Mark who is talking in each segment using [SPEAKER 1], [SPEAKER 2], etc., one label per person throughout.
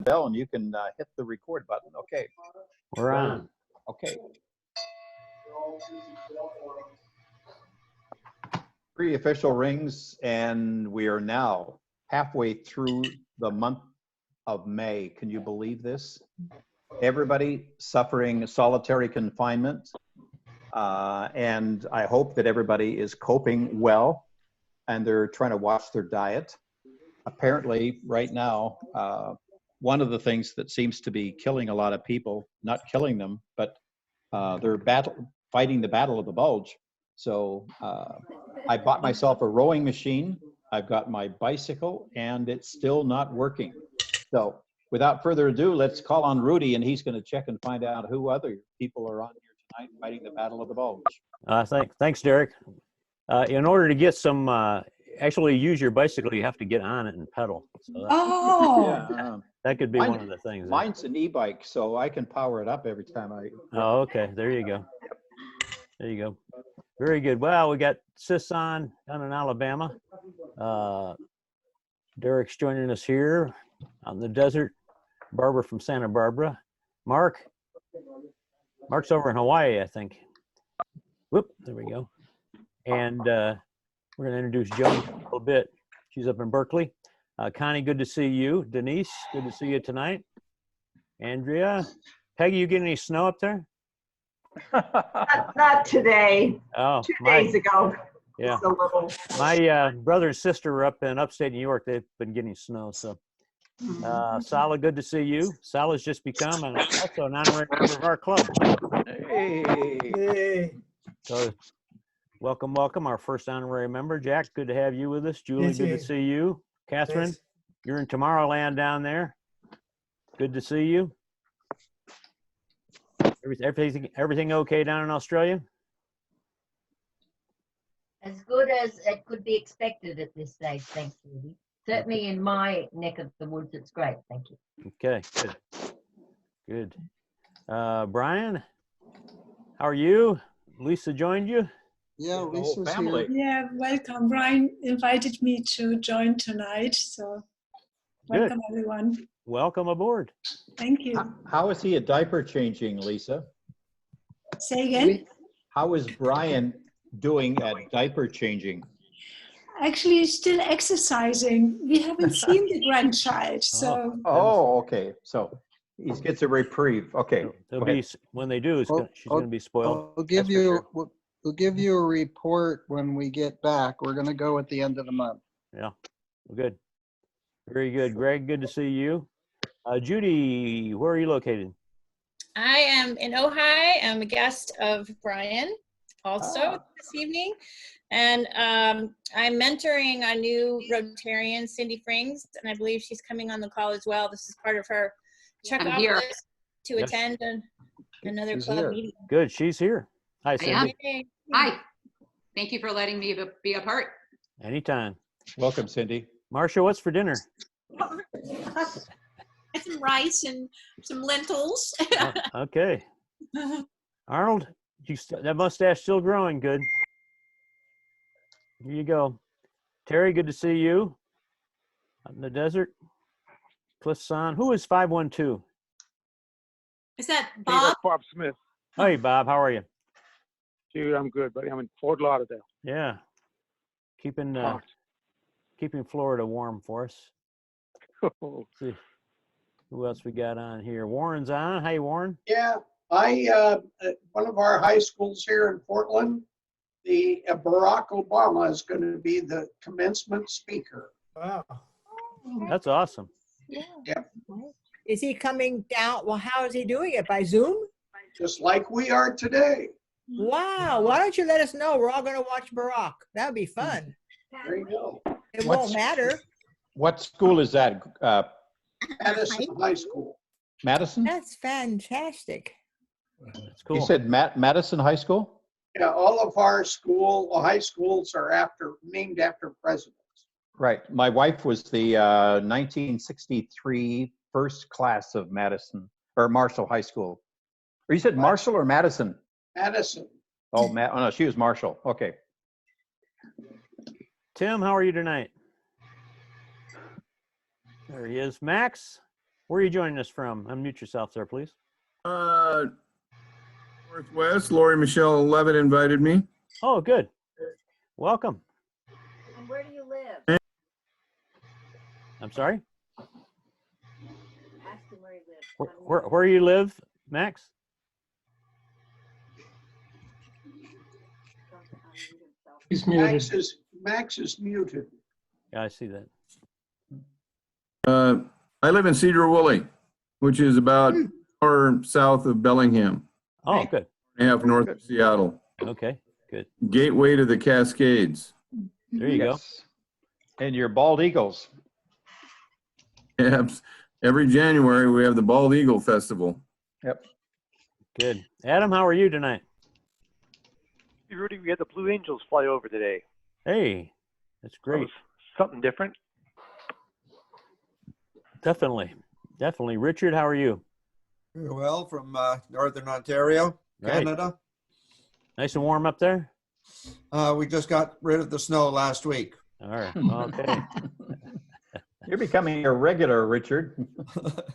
[SPEAKER 1] bell and you can hit the record button. Okay.
[SPEAKER 2] We're on.
[SPEAKER 1] Okay. 3 official rings, and we are now halfway through the month of May. Can you believe this? Everybody suffering solitary confinement, and I hope that everybody is coping well and they're trying to watch their diet. Apparently, right now, one of the things that seems to be killing a lot of people, not killing them, but they're fighting the battle of the bulge. So I bought myself a rowing machine. I've got my bicycle, and it's still not working. So without further ado, let's call on Rudy, and he's going to check and find out who other people are on here tonight fighting the battle of the bulge.
[SPEAKER 2] Thanks, Derek. In order to get some, actually use your bicycle, you have to get on it and pedal. So that could be one of the things.
[SPEAKER 1] Mine's an e-bike, so I can power it up every time I.
[SPEAKER 2] Oh, okay. There you go. There you go. Very good. Well, we got Sis on down in Alabama. Derek's joining us here on the desert. Barbara from Santa Barbara. Mark's over in Hawaii, I think. Whoop, there we go. And we're going to introduce Joan a little bit. She's up in Berkeley. Connie, good to see you. Denise, good to see you tonight. Andrea. Peggy, you getting any snow up there?
[SPEAKER 3] Not today.
[SPEAKER 2] Oh,
[SPEAKER 3] 2 days ago.
[SPEAKER 2] Yeah.
[SPEAKER 3] Just a little.
[SPEAKER 2] My brother and sister were up in upstate New York. They've been getting snow. So, Sala, good to see you. Sala's just become also an honorary member of our club.
[SPEAKER 1] Hey.
[SPEAKER 2] So, welcome, our first honorary member. Jack, good to have you with us. Julie, good to see you. Catherine, you're in Tomorrowland down there. Good to see you. Everything okay down in Australia?
[SPEAKER 4] As good as it could be expected at this stage, thanks, Rudy. Certainly in my neck of the woods, it's great. Thank you.
[SPEAKER 2] Okay, good. Brian, how are you? Lisa joined you?
[SPEAKER 5] Yeah, Lisa's here.
[SPEAKER 6] Yeah, welcome. Brian invited me to join tonight, so welcome everyone.
[SPEAKER 2] Welcome aboard.
[SPEAKER 6] Thank you.
[SPEAKER 1] How is he a diaper changing, Lisa?
[SPEAKER 6] Say again?
[SPEAKER 1] How is Brian doing at diaper changing?
[SPEAKER 6] Actually, still exercising. We haven't seen the grandchild, so.
[SPEAKER 1] Oh, okay. So he gets a reprieve. Okay.
[SPEAKER 2] They'll be, when they do, she's going to be spoiled.
[SPEAKER 5] We'll give you a report when we get back. We're going to go at the end of the month.
[SPEAKER 2] Yeah, good. Very good. Greg, good to see you. Judy, where are you located?
[SPEAKER 7] I am in Ojai. I'm a guest of Brian also this evening. And I'm mentoring a new Rotarian, Cindy Frings, and I believe she's coming on the call as well. This is part of her check-off list to attend another club meeting.
[SPEAKER 2] Good, she's here. Hi, Cindy.
[SPEAKER 8] Hi. Thank you for letting me be a part.
[SPEAKER 2] Anytime.
[SPEAKER 1] Welcome, Cindy.
[SPEAKER 2] Marcia, what's for dinner?
[SPEAKER 9] Some rice and some lentils.
[SPEAKER 2] Okay. Arnold, that mustache still growing. Good. Here you go. Terry, good to see you. Out in the desert. Cliff's on. Who is 512?
[SPEAKER 9] Is that Bob?
[SPEAKER 10] Bob Smith.
[SPEAKER 2] Hey, Bob. How are you?
[SPEAKER 10] Dude, I'm good, buddy. I'm in Fort Lauderdale.
[SPEAKER 2] Yeah. Keeping Florida warm for us. Let's see who else we got on here. Warren's on. Hey, Warren.
[SPEAKER 11] Yeah, one of our high schools here in Portland, the Barack Obama is going to be the commencement speaker.
[SPEAKER 12] Wow.
[SPEAKER 2] That's awesome.
[SPEAKER 11] Yeah.
[SPEAKER 13] Is he coming down? Well, how is he doing it? By Zoom?
[SPEAKER 11] Just like we are today.
[SPEAKER 13] Wow. Why don't you let us know? We're all going to watch Barack. That would be fun.
[SPEAKER 11] There you go.
[SPEAKER 13] It won't matter.
[SPEAKER 1] What school is that?
[SPEAKER 11] Madison High School.
[SPEAKER 1] Madison?
[SPEAKER 13] That's fantastic.
[SPEAKER 2] That's cool.
[SPEAKER 1] You said Madison High School?
[SPEAKER 11] Yeah, all of our high schools are named after presidents.
[SPEAKER 1] Right. My wife was the 1963 first class of Madison or Marshall High School. Or you said Marshall or Madison?
[SPEAKER 11] Madison.
[SPEAKER 1] Oh, no, she was Marshall. Okay.
[SPEAKER 2] Tim, how are you tonight? There he is. Max, Where are you joining us from? Unmute yourself there, please.
[SPEAKER 3] Northwest. Lori Michelle Levitt invited me.
[SPEAKER 2] Oh, good. Welcome.
[SPEAKER 4] And where do you live?
[SPEAKER 2] I'm sorry?
[SPEAKER 4] Ask him where he lives.
[SPEAKER 2] Where you live, Max?
[SPEAKER 11] He's muted. Max is muted.
[SPEAKER 2] Yeah, I see that.
[SPEAKER 3] I live in Cedar Woolley, which is about an hour south of Bellingham,
[SPEAKER 2] Oh, good.
[SPEAKER 3] half north of Seattle.
[SPEAKER 2] Okay, good.
[SPEAKER 3] Gateway to the Cascades.
[SPEAKER 2] There you go.
[SPEAKER 1] And your bald eagles.
[SPEAKER 3] Yes. Every January we have the Bald Eagle Festival.
[SPEAKER 1] Yep.
[SPEAKER 2] Good. Adam, how are you tonight?
[SPEAKER 10] Hey, Rudy, we had the Blue Angels fly over today.
[SPEAKER 2] Hey, that's
[SPEAKER 10] That
[SPEAKER 2] great.
[SPEAKER 10] was something different.
[SPEAKER 2] Definitely. Richard, how are you?
[SPEAKER 12] Very well, from Northern Ontario,
[SPEAKER 2] Right.
[SPEAKER 12] Canada.
[SPEAKER 2] Nice and warm up there?
[SPEAKER 12] We just got rid of the snow last week.
[SPEAKER 2] All right. Okay.
[SPEAKER 1] You're becoming a regular, Richard.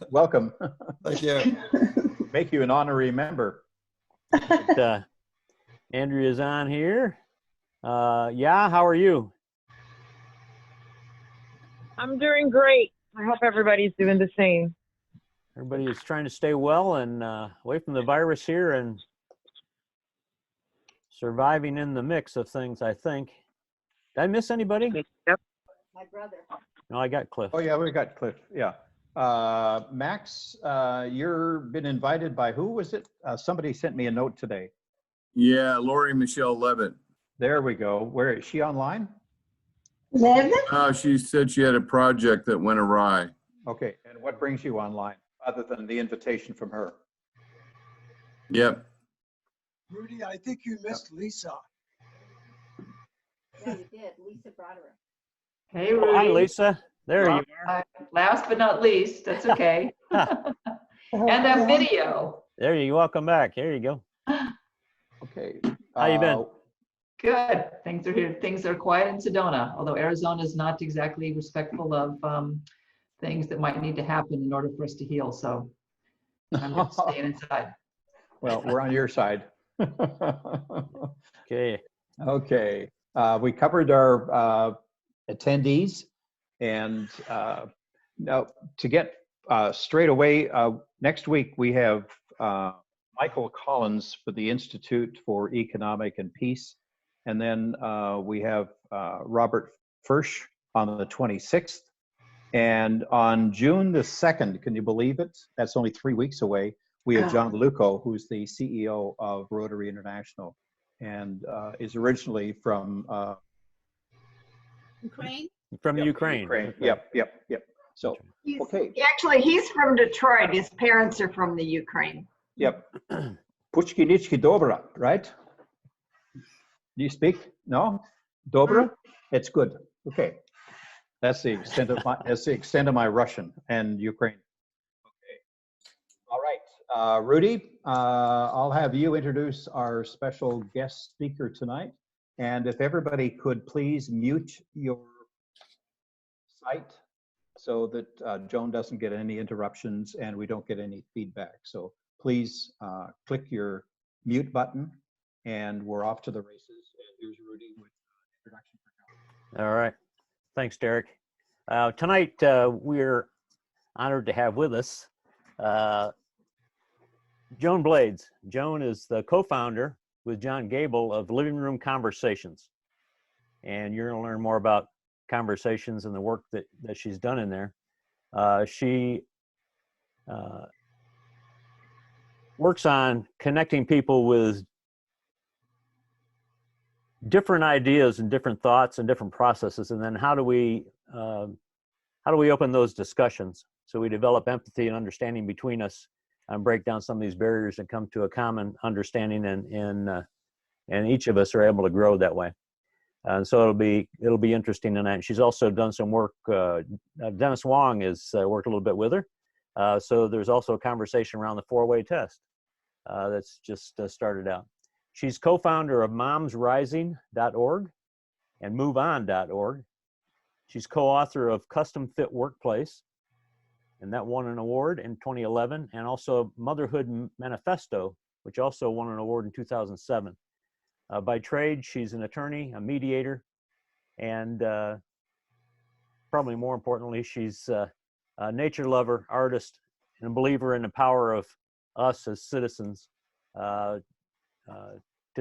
[SPEAKER 1] Welcome.
[SPEAKER 12] Thank you.
[SPEAKER 1] Make you an honorary member.
[SPEAKER 2] Andrea's on here. Yeah, how are you?
[SPEAKER 14] I'm doing great. I hope everybody's doing the same.
[SPEAKER 2] Everybody is trying to stay well and away from the virus here and surviving in the mix of things, I think. Did I miss anybody?
[SPEAKER 14] Yep.
[SPEAKER 4] My brother.
[SPEAKER 2] No, I got Cliff.
[SPEAKER 1] Oh, yeah, we got Cliff. Yeah. Max, you've been invited by who was it? Somebody sent me a note today.
[SPEAKER 3] Yeah, Lori Michelle Levitt.
[SPEAKER 1] There we go. Where is she online?
[SPEAKER 3] She said she had a project that went awry.
[SPEAKER 1] Okay. And what brings you online other than the invitation from her?
[SPEAKER 3] Yep.
[SPEAKER 15] Rudy, I think you missed Lisa.
[SPEAKER 4] Yeah, you did. Lisa brought her.
[SPEAKER 16] Hey,
[SPEAKER 2] Oh,
[SPEAKER 16] Rudy.
[SPEAKER 2] hi, Lisa. There you are.
[SPEAKER 16] Last but not least, that's okay. And that video.
[SPEAKER 2] There you go. Welcome back. There you go.
[SPEAKER 1] Okay.
[SPEAKER 2] How you been?
[SPEAKER 16] Good. Things are here. Things are quiet in Sedona, although Arizona is not exactly respectful of things that might need to happen in order for us to heal. So I'm just staying inside.
[SPEAKER 1] Well, we're on your side.
[SPEAKER 2] Okay.
[SPEAKER 1] Okay. We covered our attendees, and now to get straight away, next week we have Michael Collins for the Institute for Economic and Peace, and then we have Robert Fursch on the 26th, and on June the 2nd, can you believe it? That's only 3 weeks away. We have John Luco, who's the CEO of Rotary International, and is originally from
[SPEAKER 9] Ukraine?
[SPEAKER 2] From Ukraine.
[SPEAKER 1] Ukraine.
[SPEAKER 2] Okay.
[SPEAKER 1] Yep. So, okay.
[SPEAKER 14] Actually, he's from Detroit. His parents are from the Ukraine.
[SPEAKER 1] Yep. Puchki dobra, right? Do you speak? No? Dobra? It's good. Okay. That's the extent of my Russian and Ukraine. Okay. All right. Rudy, I'll have you introduce our special guest speaker tonight. And if everybody could please mute your site so that Joan doesn't get any interruptions and we don't get any feedback. So please click your mute button and we're off to the races. And here's Rudy with introduction for Joan.
[SPEAKER 2] All right. Thanks, Derek. Tonight, we're honored to have with us Joan Blades. Joan is the co-founder with John Gable of Living Room Conversations. And you're going to learn more about Conversations and the work that she's done in there. She works on connecting people with different ideas and different thoughts and different processes, and then how do we open those discussions so we develop empathy and understanding between us and break down some of these barriers and come to a common understanding, and each of us are able to grow that way. And so it'll be interesting tonight. And she's also done some work. Dennis Wong has worked a little bit with her. So there's also a conversation around the 4-way test that's just started out. She's co-founder of momsrising.org and moveon.org. She's co-author of Custom Fit Workplace and that won an award in 2011, and also Motherhood Manifesto, which also won an award in 2007. By trade, she's an attorney, a mediator, and probably more importantly, she's a nature lover, artist, and a believer in the power of us as citizens to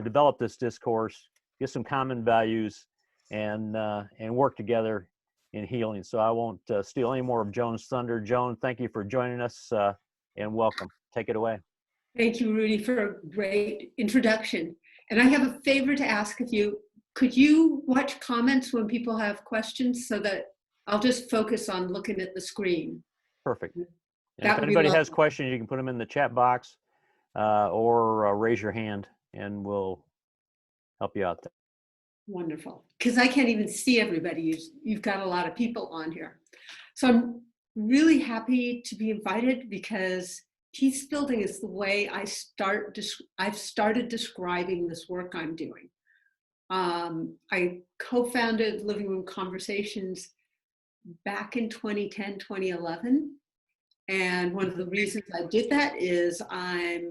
[SPEAKER 2] develop this discourse, get some common values, and work together in healing. So I won't steal any more of Joan's thunder. Joan, thank you for joining us, and welcome. Take it away.
[SPEAKER 17] Thank you, Rudy, for a great introduction. And I have a favor to ask of you. Could you watch comments when people have questions so that I'll just focus on looking at the screen?
[SPEAKER 2] Perfect. And
[SPEAKER 17] That
[SPEAKER 2] if
[SPEAKER 17] would be
[SPEAKER 2] anybody has
[SPEAKER 17] lovely.
[SPEAKER 2] questions, you can put them in the chat box or raise your hand, and we'll help you out there.
[SPEAKER 17] Wonderful. Because I can't even see everybody. You've got a lot of people on here. So I'm really happy to be invited because peace building is the way I've started describing this work I'm doing. I co-founded Living Room Conversations back in 2010, 2011. And one of the reasons I did that is I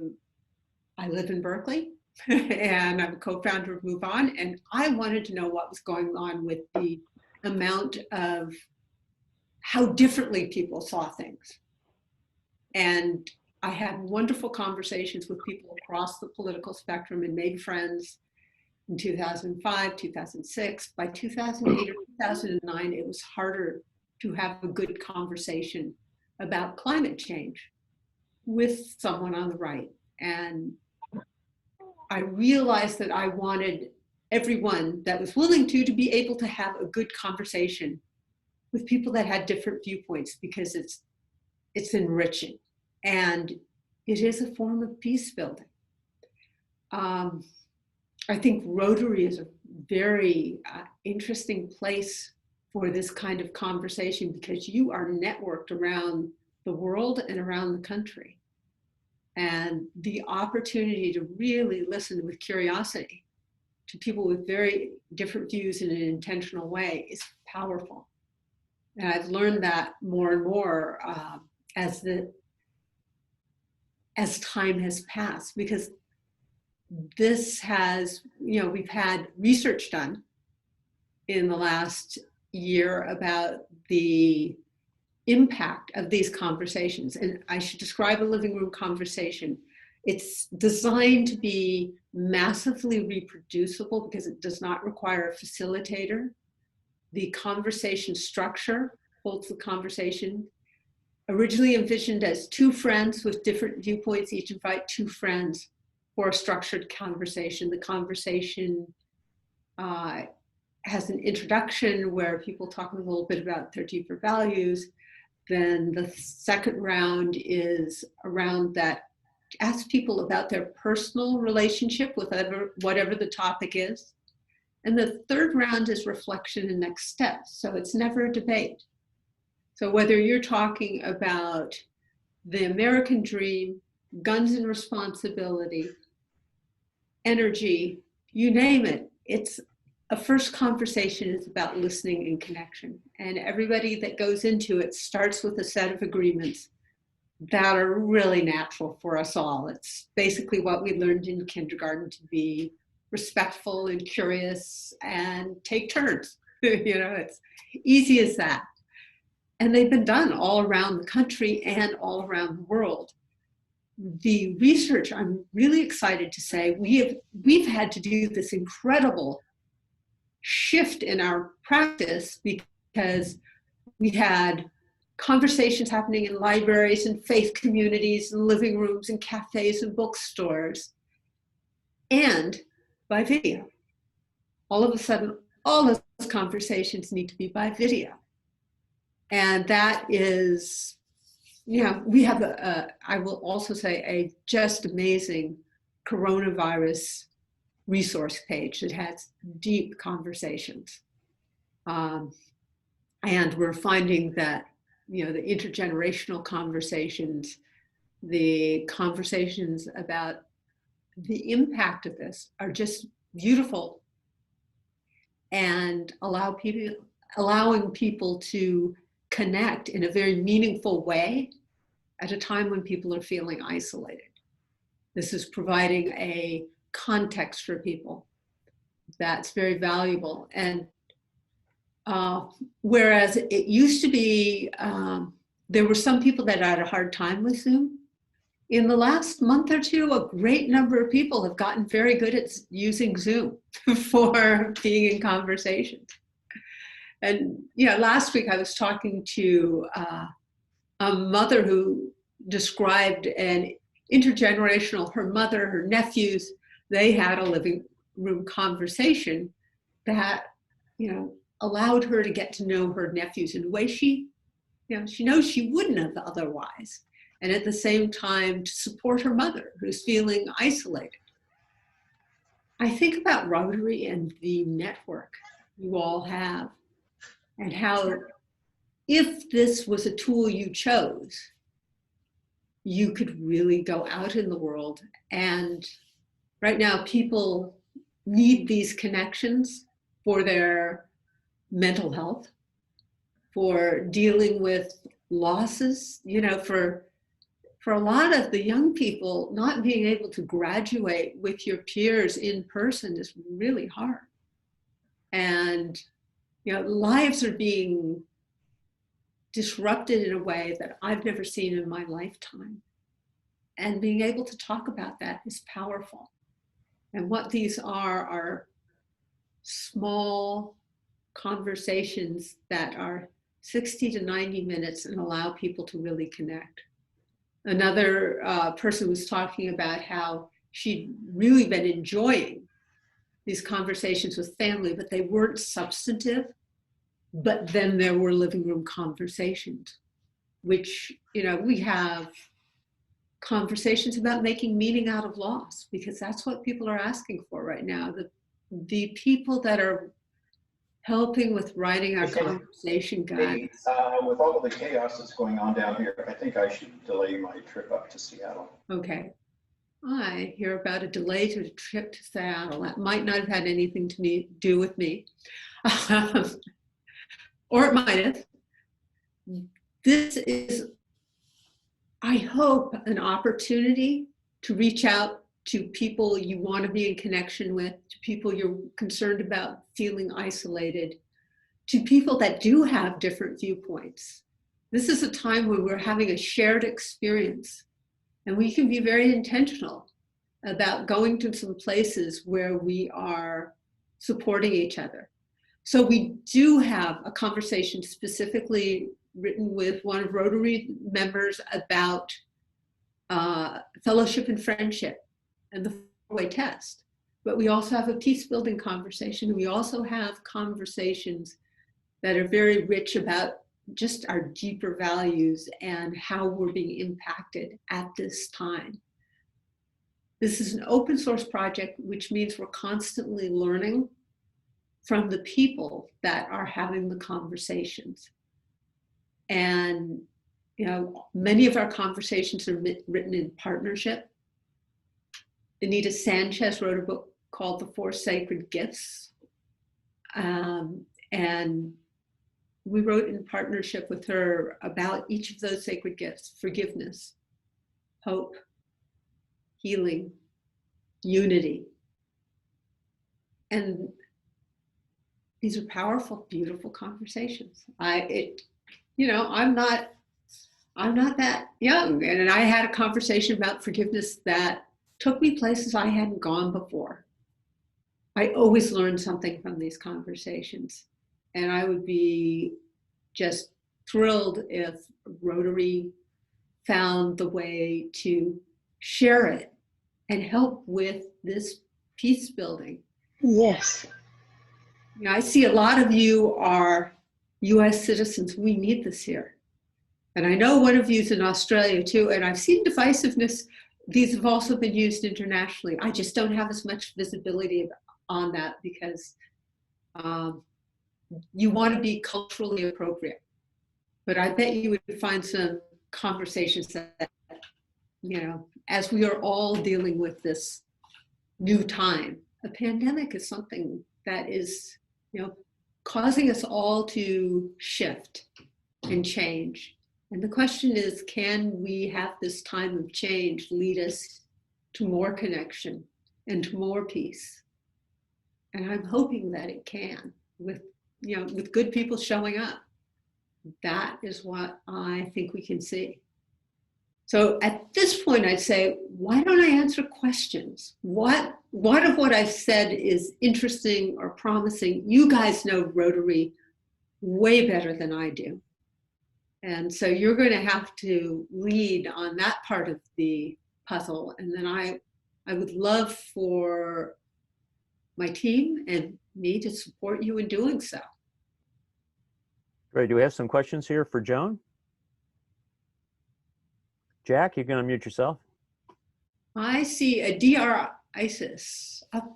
[SPEAKER 17] live in Berkeley and I'm a co-founder of Move On, and I wanted to know what was going on with the amount of how differently people saw things. And I had wonderful conversations with people across the political spectrum and made friends in 2005, 2006. By 2008 or 2009, it was harder to have a good conversation about climate change with someone on the right. And I realized that I wanted everyone that was willing to be able to have a good conversation with people that had different viewpoints, because it's enriching and it is a form of peace building. I think Rotary is a very interesting place for this kind of conversation because you are networked around the world and around the country. And the opportunity to really listen with curiosity to people with very different views in an intentional way is powerful. And I've learned that more and more as time has passed, because this has, we've had research done in the last year about the impact of these conversations. And I should describe a living room conversation. It's designed to be massively reproducible because it does not require a facilitator. The conversation structure holds the conversation. Originally envisioned as two friends with different viewpoints, each invite two friends for a structured conversation. The conversation has an introduction where people talk a little bit about their deeper values. Then the second round is around that, ask people about their personal relationship with whatever the topic is. And the third round is reflection and next steps. So it's never a debate. So whether you're talking about the American dream, guns and responsibility, energy, you name it, it's a first conversation is about listening and connection. And everybody that goes into it starts with a set of agreements that are really natural for us all. It's basically what we learned in kindergarten, to be respectful and curious and take turns. It's easy as that. And they've been done all around the country and all around the world. The research, I'm really excited to say, we've had to do this incredible shift in our practice because we had conversations happening in libraries and faith communities and living rooms and cafes and bookstores and by video. All of a sudden, all those conversations need to be by video. And that is, we have I will also say, a just amazing coronavirus resource page that has deep conversations. And we're finding that, the intergenerational conversations, the conversations about the impact of this are just beautiful, and allowing people to connect in a very meaningful way at a time when people are feeling isolated. This is providing a context for people that's very valuable. And whereas it used to be, there were some people that had a hard time with Zoom. In the last month or two, a great number of people have gotten very good at using Zoom for being in conversations. And last week I was talking to a mother who described an intergenerational, her mother, her nephews, they had a living room conversation that, allowed her to get to know her nephews in a way she knows she wouldn't have otherwise. And at the same time, to support her mother who's feeling isolated. I think about Rotary and the network you all have, and how if this was a tool you chose, you could really go out in the world. And right now, people need these connections for their mental health, for dealing with losses, for a lot of the young people, not being able to graduate with your peers in person is really hard. And, lives are being disrupted in a way that I've never seen in my lifetime. And being able to talk about that is powerful. And what these are small conversations that are 60 to 90 minutes and allow people to really connect. Another person was talking about how she'd really been enjoying these conversations with family, but they weren't substantive. But then there were living room conversations, which, we have conversations about making meaning out of loss, because that's what people are asking for right now. The people that are helping with writing our conversation guide.
[SPEAKER 1] With all of the chaos that's going on down here, I think I should delay my trip up to Seattle.
[SPEAKER 17] Okay. I hear about a delay to a trip to Seattle. That might not have had anything to do with me. Or it might have. This is, I hope, an opportunity to reach out to people you want to be in connection with, to people you're concerned about feeling isolated, to people that do have different viewpoints. This is a time when we're having a shared experience, and we can be very intentional about going to some places where we are supporting each other. So we do have a conversation specifically written with one of Rotary members about fellowship and friendship and the four-way test. But we also have a peace building conversation. We also have conversations that are very rich about just our deeper values and how we're being impacted at this time. This is an open source project, which means we're constantly learning from the people that are having the conversations. And, many of our conversations are written in partnership. Anita Sanchez wrote a book called The Four Sacred Gifts. And we wrote in partnership with her about each of those sacred gifts: forgiveness, hope, healing, unity. And these are powerful, beautiful conversations. I'm not that young, and I had a conversation about forgiveness that took me places I hadn't gone before. I always learn something from these conversations, and I would be just thrilled if Rotary found the way to share it and help with this peace building.
[SPEAKER 18] Yes.
[SPEAKER 17] I see a lot of you are US citizens. We need this here. And I know one of you is in Australia too, and I've seen divisiveness. These have also been used internationally. I just don't have as much visibility on that because you want to be culturally appropriate. But I bet you would find some conversations that, as we are all dealing with this new time, a pandemic is something that is, causing us all to shift and change. And the question is, can we have this time of change lead us to more connection and to more peace? And I'm hoping that it can, with, you know, with good people showing up. That is what I think we can see. So at this point, I'd say, why don't I answer questions? What of what I've said is interesting or promising? You guys know Rotary way better than I do. And so you're going to have to lead on that part of the puzzle. And then I would love for my team and me to support you in doing so.
[SPEAKER 2] Great. Do we have some questions here for Joan? Jack, you can unmute yourself.
[SPEAKER 17] I see a DR ISIS up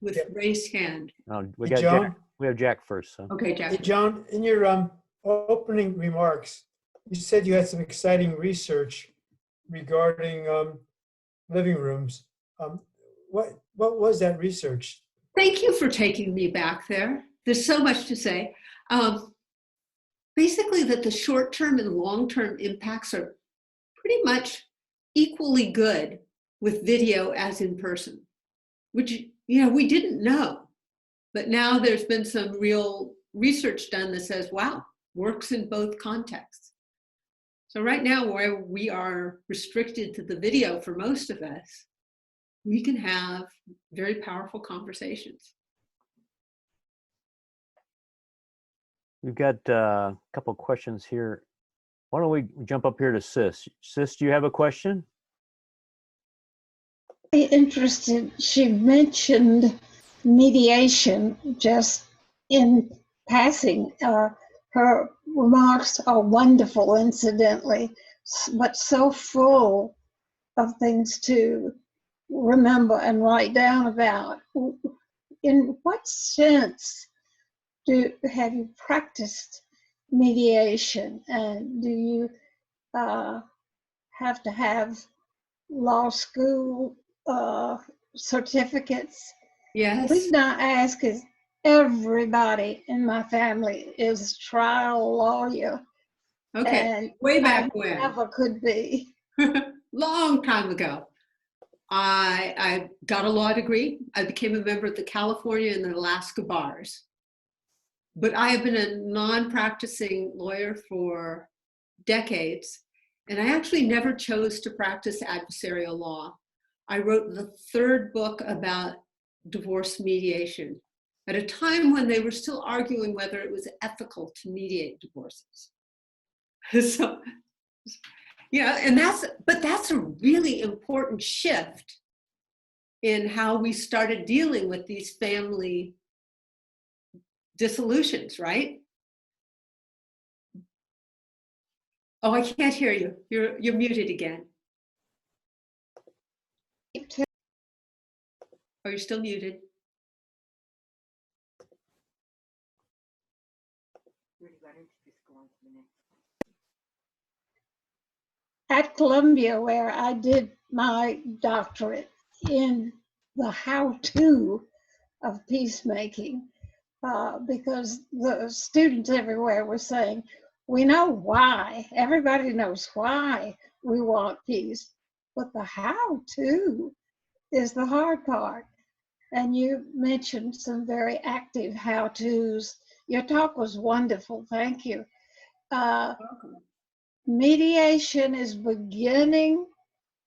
[SPEAKER 17] with raised hand.
[SPEAKER 2] Oh, we
[SPEAKER 18] Hey,
[SPEAKER 2] got
[SPEAKER 18] Joan?
[SPEAKER 2] Jack. We have Jack first. So.
[SPEAKER 17] Okay, Jack.
[SPEAKER 18] Hey, Joan, in your opening remarks, you said you had some exciting research regarding living rooms. What was that research?
[SPEAKER 17] Thank you for taking me back there. There's so much to say. Basically, that the short-term and long-term impacts are pretty much equally good with video as in person, which, you know, we didn't know. But now there's been some real research done that says, wow, works in both contexts. So right now, where we are restricted to the video for most of us, we can have very powerful conversations.
[SPEAKER 2] We've got a couple of questions here. Why don't we jump up here to Sis? Sis, do you have a question?
[SPEAKER 19] Interested, she mentioned mediation just in passing. Her remarks are wonderful, incidentally, but so full of things to remember and write down about. In what sense have you practiced mediation, and do you have to have law school certificates?
[SPEAKER 17] Yes.
[SPEAKER 19] The reason I ask is everybody in my family is a trial lawyer.
[SPEAKER 17] Okay,
[SPEAKER 19] and
[SPEAKER 17] way back
[SPEAKER 19] I
[SPEAKER 17] when.
[SPEAKER 19] never could be.
[SPEAKER 17] Long time ago. I got a law degree. I became a member of the California and the Alaska bars. But I have been a non-practicing lawyer for decades, and I actually never chose to practice adversarial law. I wrote the third book about divorce mediation at a time when they were still arguing whether it was ethical to mediate divorces. So, yeah, and that's a really important shift in how we started dealing with these family dissolutions, right? Oh, I can't hear you. You're muted again. Oh, you're still muted.
[SPEAKER 19] At Columbia, where I did my doctorate in the how-to of peacemaking, because the students everywhere were saying, we know why, everybody knows why we want peace, but the how-to is the hard part. And you mentioned some very active how-tos. Your talk was wonderful, thank you. Mediation is beginning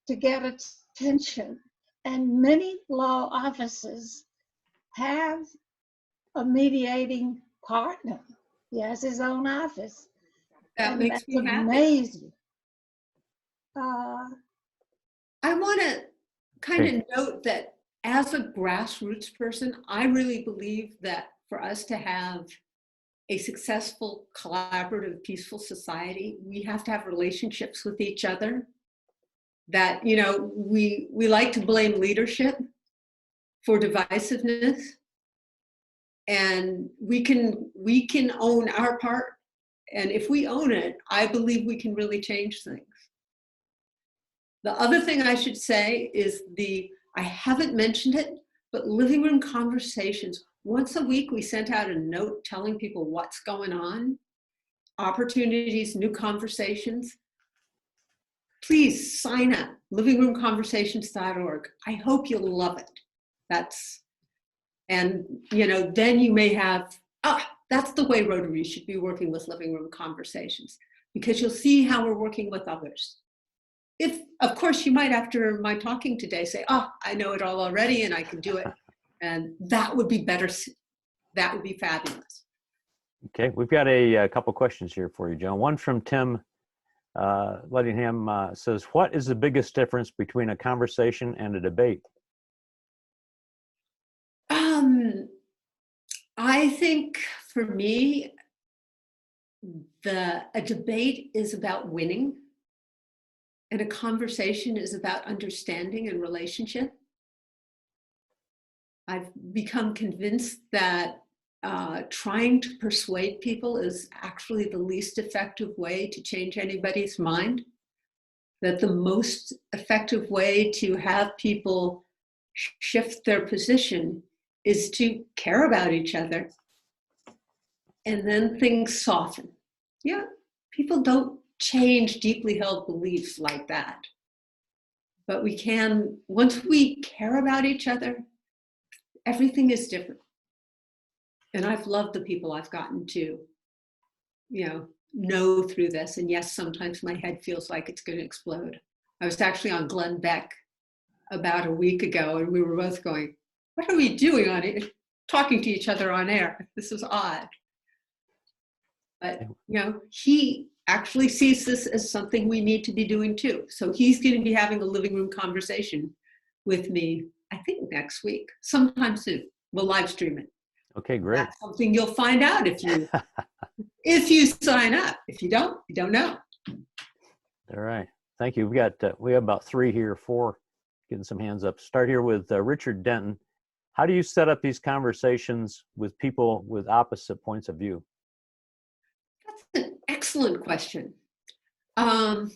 [SPEAKER 19] to get attention, and many law offices have a mediating partner. He has his own office.
[SPEAKER 17] That makes me happy.
[SPEAKER 19] Amazing.
[SPEAKER 17] I want to kind of note that as a grassroots person, I really believe that for us to have a successful, collaborative, peaceful society, we have to have relationships with each other. That, you know, we like to blame leadership for divisiveness, and we can own our part. And if we own it, I believe we can really change things. The other thing I should say is I haven't mentioned it, but living room conversations. Once a week, we sent out a note telling people what's going on. opportunities, new conversations, please sign up, livingroomconversations.org. I hope you'll love it. And then you may have, that's the way Rotary should be working with Living Room Conversations, because you'll see how we're working with others. If, of course, you might, after my talking today, say, I know it all already and I can do it. And that would be better. That would be fabulous.
[SPEAKER 2] Okay, we've got a couple questions here for you, Joan. One from Tim Lettingham says, what is the biggest difference between a conversation and a debate?
[SPEAKER 17] I think for me, a debate is about winning, and a conversation is about understanding and relationship. I've become convinced that trying to persuade people is actually the least effective way to change anybody's mind. That the most effective way to have people shift their position is to care about each other, and then things soften. Yeah, people don't change deeply held beliefs like that. But we can, once we care about each other, everything is different. And I've loved the people I've gotten to, know through this. And yes, sometimes my head feels like it's going to explode. I was actually on Glenn Beck about a week ago, and we were both going, what are we doing on it? Talking to each other on air. This is odd. But, he actually sees this as something we need to be doing too. So he's going to be having a living room conversation with me, I think next week, sometime soon. We'll live stream it.
[SPEAKER 2] Okay, great.
[SPEAKER 17] That's something you'll find out if you sign up. If you don't know.
[SPEAKER 2] All right. Thank you. We have about 4 getting some hands up. Start here with Richard Denton. How do you set up these conversations with people with opposite points of view?
[SPEAKER 17] That's an excellent question. The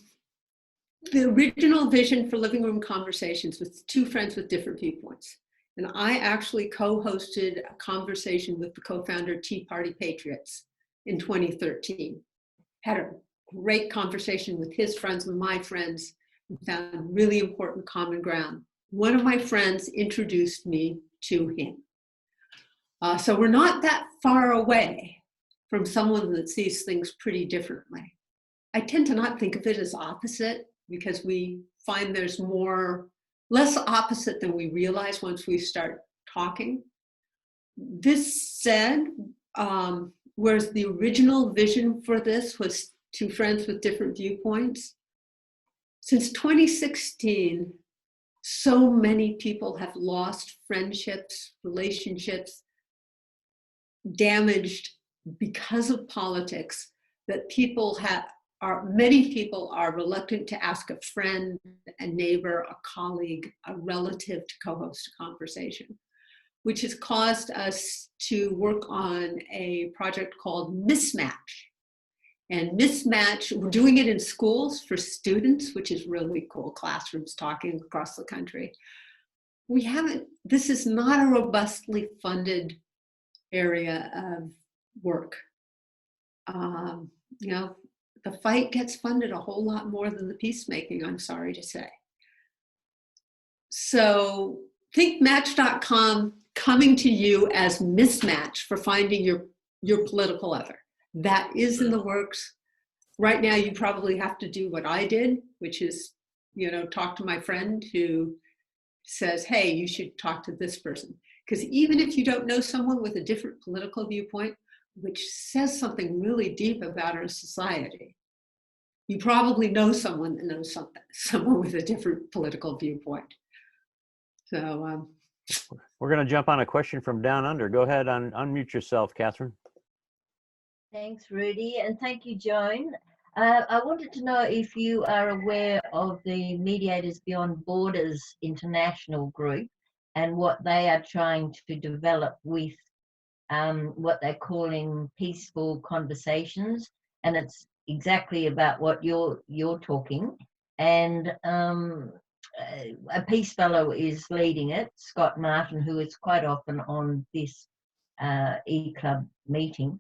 [SPEAKER 17] original vision for Living Room Conversations was 2 friends with different viewpoints. And I actually co-hosted a conversation with the co-founder Tea Party Patriots in 2013. Had a great conversation with his friends and my friends, and found really important common ground. One of my friends introduced me to him. So we're not that far away from someone that sees things pretty differently. I tend to not think of it as opposite, because we find there's less opposite than we realize once we start talking. This said, whereas the original vision for this was 2 friends with different viewpoints, since 2016, so many people have lost friendships, relationships, damaged because of politics, that many people are reluctant to ask a friend, a neighbor, a colleague, a relative to co-host a conversation, which has caused us to work on a project called Mismatch. And Mismatch, we're doing it in schools for students, which is really cool, classrooms talking across the country. This is not a robustly funded area of work. The fight gets funded a whole lot more than the peacemaking, I'm sorry to say. So think Match.com coming to you as Mismatch for finding your political other. That is in the works. Right now, you probably have to do what I did, which is, talk to my friend who says, hey, you should talk to this person. Because even if you don't know someone with a different political viewpoint, which says something really deep about our society, you probably know someone that knows someone with a different political viewpoint. So
[SPEAKER 2] we're going to jump on a question from down under. Go ahead and unmute yourself, Catherine.
[SPEAKER 4] Thanks, Rudy, and thank you, Joan. I wanted to know if you are aware of the Mediators Beyond Borders international group and what they are trying to develop with what they're calling peaceful conversations, and it's exactly about what you're talking. And a peace fellow is leading it, Scott Martin, who is quite often on this eclub meeting,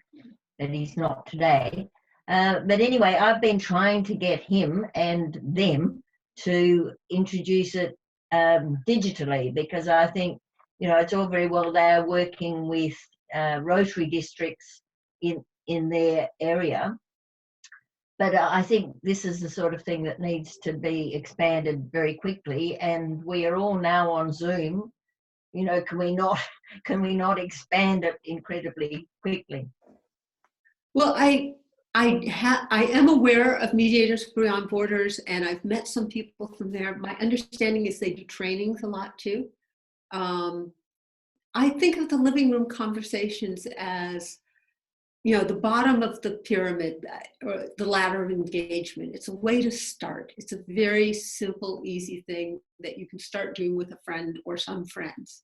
[SPEAKER 4] that he's not today. But anyway, I've been trying to get him and them to introduce it digitally, because I think, it's all very well they're working with Rotary districts in their area. But I think this is the sort of thing that needs to be expanded very quickly. And we are all now on Zoom. Can we not expand it incredibly quickly?
[SPEAKER 17] Well, I am aware of Mediators Beyond Borders, and I've met some people from there. My understanding is they do trainings a lot too. I think of the living room conversations as, the bottom of the pyramid or the ladder of engagement. It's a way to start. It's a very simple, easy thing that you can start doing with a friend or some friends.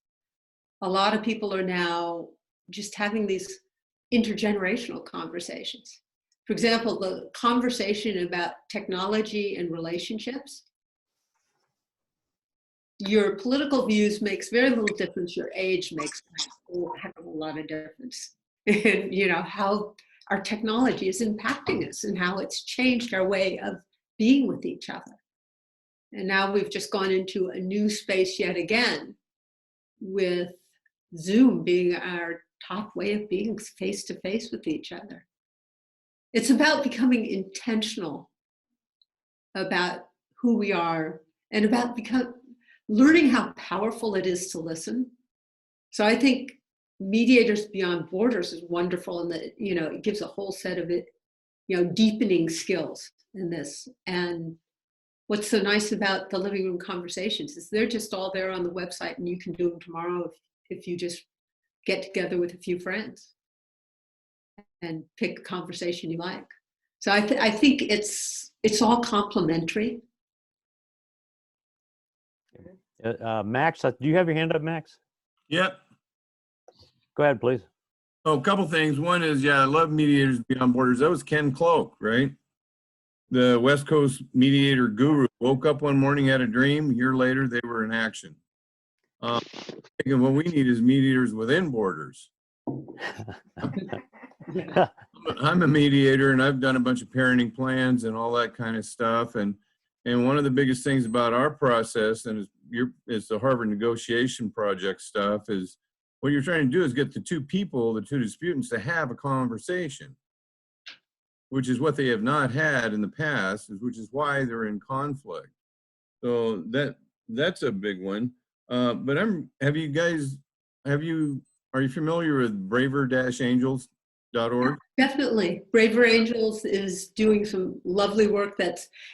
[SPEAKER 17] A lot of people are now just having these intergenerational conversations. For example, the conversation about technology and relationships. Your political views makes very little difference. Your age makes a heck of a lot of difference. And how our technology is impacting us and how it's changed our way of being with each other. And now we've just gone into a new space yet again, with Zoom being our top way of being face to face with each other. It's about becoming intentional about who we are and about learning how powerful it is to listen. So I think Mediators Beyond Borders is wonderful in that, it gives a whole set of deepening skills in this. And what's so nice about the living room conversations is they're just all there on the website, and you can do them tomorrow if you just get together with a few friends and pick a conversation you like. So I think it's all complementary.
[SPEAKER 2] Max, do you have your hand up, Max?
[SPEAKER 3] Yep.
[SPEAKER 2] Go ahead, please.
[SPEAKER 3] Oh, a couple things. One is, I love Mediators Beyond Borders. That was Ken Cloak, right? The West Coast mediator guru. Woke up one morning, had a dream. A year later, they were in action. Thinking what we need is mediators within borders. I'm a mediator, and I've done a bunch of parenting plans and all that kind of stuff. And one of the biggest things about our process, and it's the Harvard negotiation project stuff, is what you're trying to do is get the two disputants, to have a conversation, which is what they have not had in the past, which is why they're in conflict. So that's a big one. But are you familiar with braver-angels.org?
[SPEAKER 17] Definitely. Braver Angels is doing some lovely work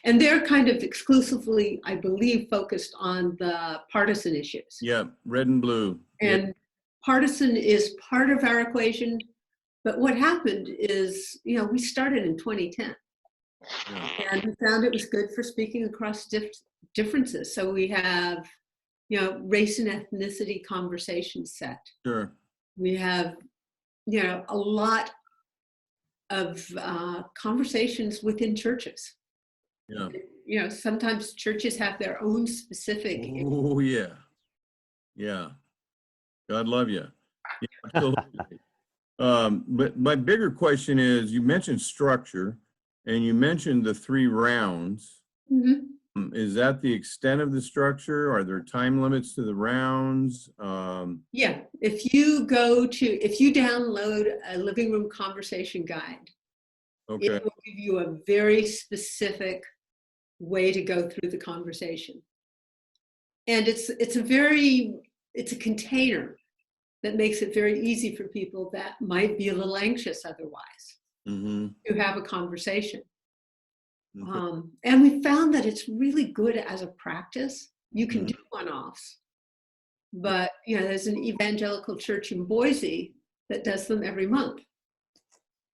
[SPEAKER 17] and they're kind of exclusively, I believe, focused on the partisan issues.
[SPEAKER 3] Yeah, red and blue.
[SPEAKER 17] And partisan is part of our equation. But what happened is, we started in 2010 and we found it was good for speaking across differences. So we have, race and ethnicity conversations set.
[SPEAKER 3] Sure.
[SPEAKER 17] We have, a lot of conversations within churches.
[SPEAKER 3] Yeah.
[SPEAKER 17] Sometimes churches have their own specific.
[SPEAKER 3] Oh, yeah. Yeah. God love you. Yeah, absolutely. But my bigger question is, you mentioned structure and you mentioned the 3 rounds.
[SPEAKER 17] Mm-hmm.
[SPEAKER 3] Is that the extent of the structure? Are there time limits to the rounds?
[SPEAKER 17] Yeah, if you download a living room conversation guide,
[SPEAKER 3] okay,
[SPEAKER 17] it will give you a very specific way to go through the conversation. And it's a container that makes it very easy for people that might be a little anxious otherwise to have a conversation. And we found that it's really good as a practice. You can do one-offs, but there's an evangelical church in Boise that does them every month.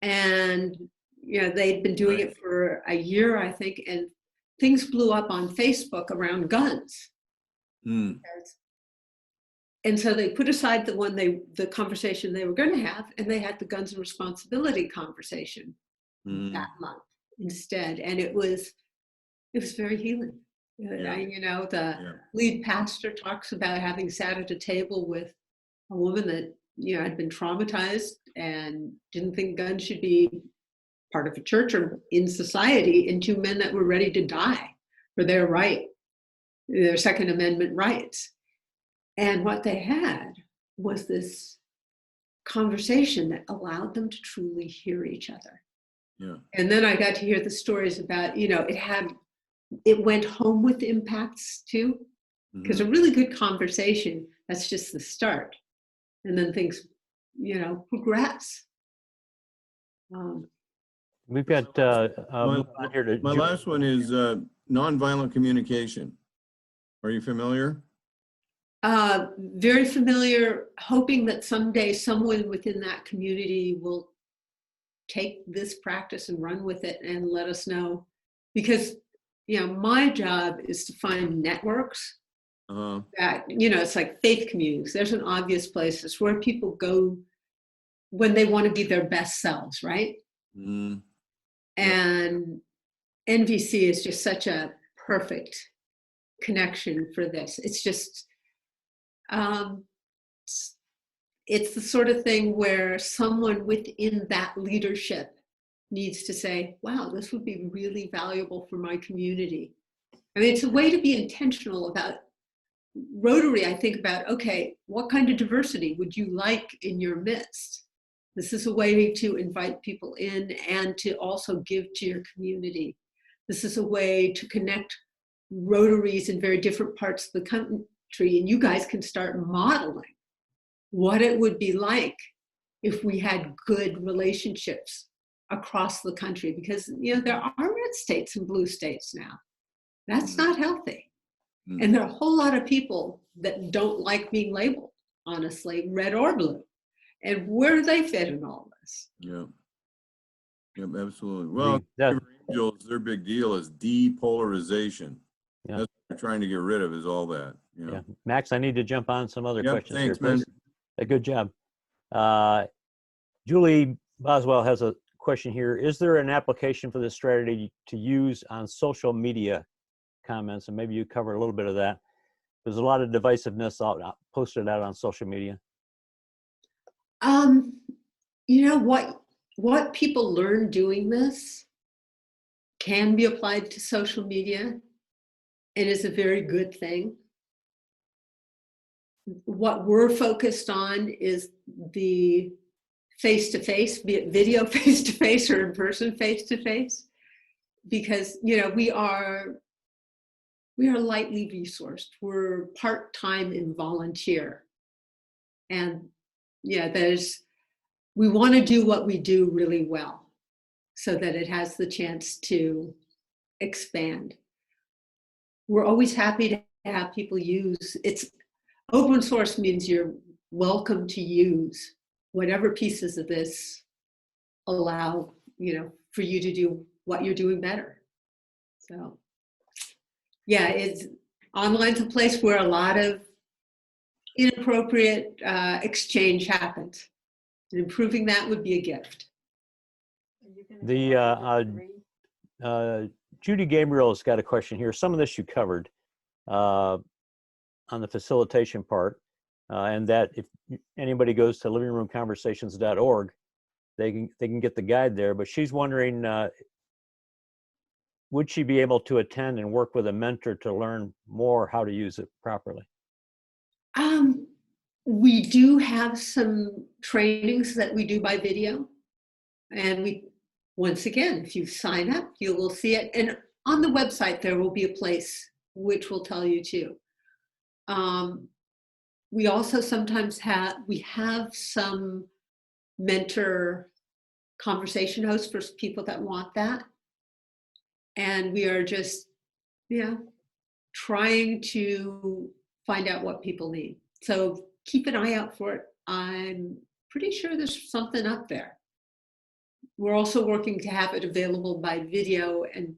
[SPEAKER 17] And they'd been doing it for a year, I think, and things blew up on Facebook around guns. And so they put aside the conversation they were going to have, and they had the guns and responsibility conversation that month instead. And it was very healing. The lead pastor talks about having sat at a table with a woman that had been traumatized and didn't think guns should be part of a church or in society, and two men that were ready to die for their right, their Second Amendment rights. And what they had was this conversation that allowed them to truly hear each other.
[SPEAKER 3] Yeah.
[SPEAKER 17] And then I got to hear the stories about, it went home with impacts too, because a really good conversation, that's just the start. And then things, progress.
[SPEAKER 2] We've got moving on here to
[SPEAKER 3] My last one is nonviolent communication. Are you familiar?
[SPEAKER 17] Very familiar, hoping that someday someone within that community will take this practice and run with it and let us know. Because, my job is to find networks that, it's like faith communities. There's an obvious place. It's where people go when they want to be their best selves, right?
[SPEAKER 3] Mm.
[SPEAKER 17] And NVC is just such a perfect connection for this. It's just, it's the sort of thing where someone within that leadership needs to say, wow, this would be really valuable for my community. I mean, it's a way to be intentional about Rotary. I think about, okay, what kind of diversity would you like in your midst? This is a way to invite people in and to also give to your community. This is a way to connect Rotaries in very different parts of the country, and you guys can start modeling what it would be like if we had good relationships across the country, because there are red states and blue states now. That's not healthy. And there are a whole lot of people that don't like being labeled, honestly, red or blue. And where do they fit in all this?
[SPEAKER 3] Yeah. Yep, absolutely. Well, Angels, their big deal is depolarization.
[SPEAKER 2] Yeah.
[SPEAKER 3] That's what they're trying to get rid of, is all that.
[SPEAKER 2] Yeah. Max, I need to jump on some other questions
[SPEAKER 3] thanks,
[SPEAKER 2] here, please.
[SPEAKER 3] man.
[SPEAKER 2] Good job. Julie Boswell has a question here. Is there an application for this strategy to use on social media comments? And maybe you covered a little bit of that. There's a lot of divisiveness posted out on social media.
[SPEAKER 17] What people learn doing this can be applied to social media and is a very good thing. What we're focused on is the face-to-face, be it video face-to-face or in person face-to-face, because we are lightly resourced. We're part-time and volunteer, and we want to do what we do really well so that it has the chance to expand. We're always happy to have people use it's open source. Means you're welcome to use whatever pieces of this allow for you to do what you're doing better. So it's online's a place where a lot of inappropriate exchange happens. And improving that would be a gift.
[SPEAKER 2] Judy Gabriel's got a question here. Some of this you covered on the facilitation part, and that if anybody goes to livingroomconversations.org, they can get the guide there. But she's wondering, would she be able to attend and work with a mentor to learn more how to use it properly?
[SPEAKER 17] We do have some trainings that we do by video. And once again, if you sign up, you will see it. And on the website, there will be a place which will tell you too. We also sometimes have some mentor conversation hosts for people that want that. And we are just, trying to find out what people need. So keep an eye out for it. I'm pretty sure there's something up there. We're also working to have it available by video. And,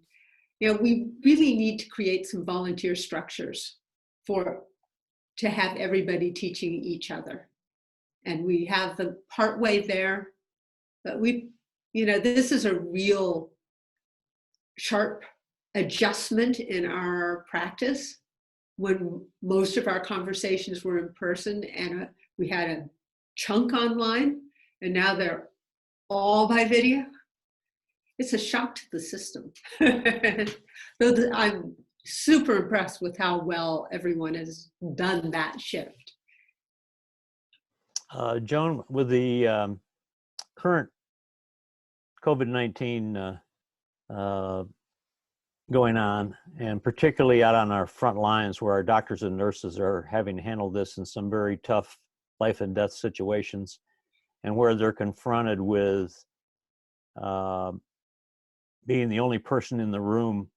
[SPEAKER 17] we really need to create some volunteer structures to have everybody teaching each other. And we have the part way there, but this is a real sharp adjustment in our practice when most of our conversations were in person and we had a chunk online, and now they're all by video. it's a shock to the system. I'm super impressed with how well everyone has done that shift.
[SPEAKER 2] Joan, with the current COVID-19 going on, and particularly out on our front lines where our doctors and nurses are having to handle this in some very tough life and death situations, and where they're confronted with being the only person in the room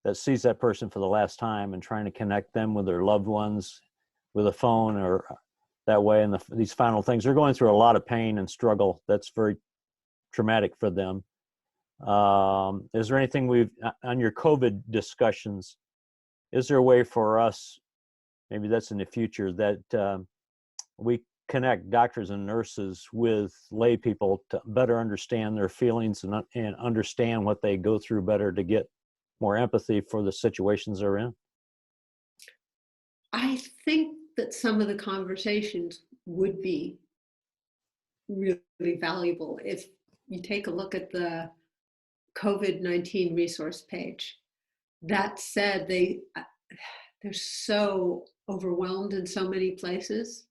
[SPEAKER 2] that sees that person for the last time and trying to connect them with their loved ones with a phone or that way. And these final things, they're going through a lot of pain and struggle. That's very traumatic for them. Is there anything on your COVID discussions, is there a way for us, maybe that's in the future, that we connect doctors and nurses with lay people to better understand their feelings and understand what they go through better, to get more empathy for the situations they're in?
[SPEAKER 17] I think that some of the conversations would be really valuable. If you take a look at the COVID-19 resource page, that said, they're so overwhelmed in so many places.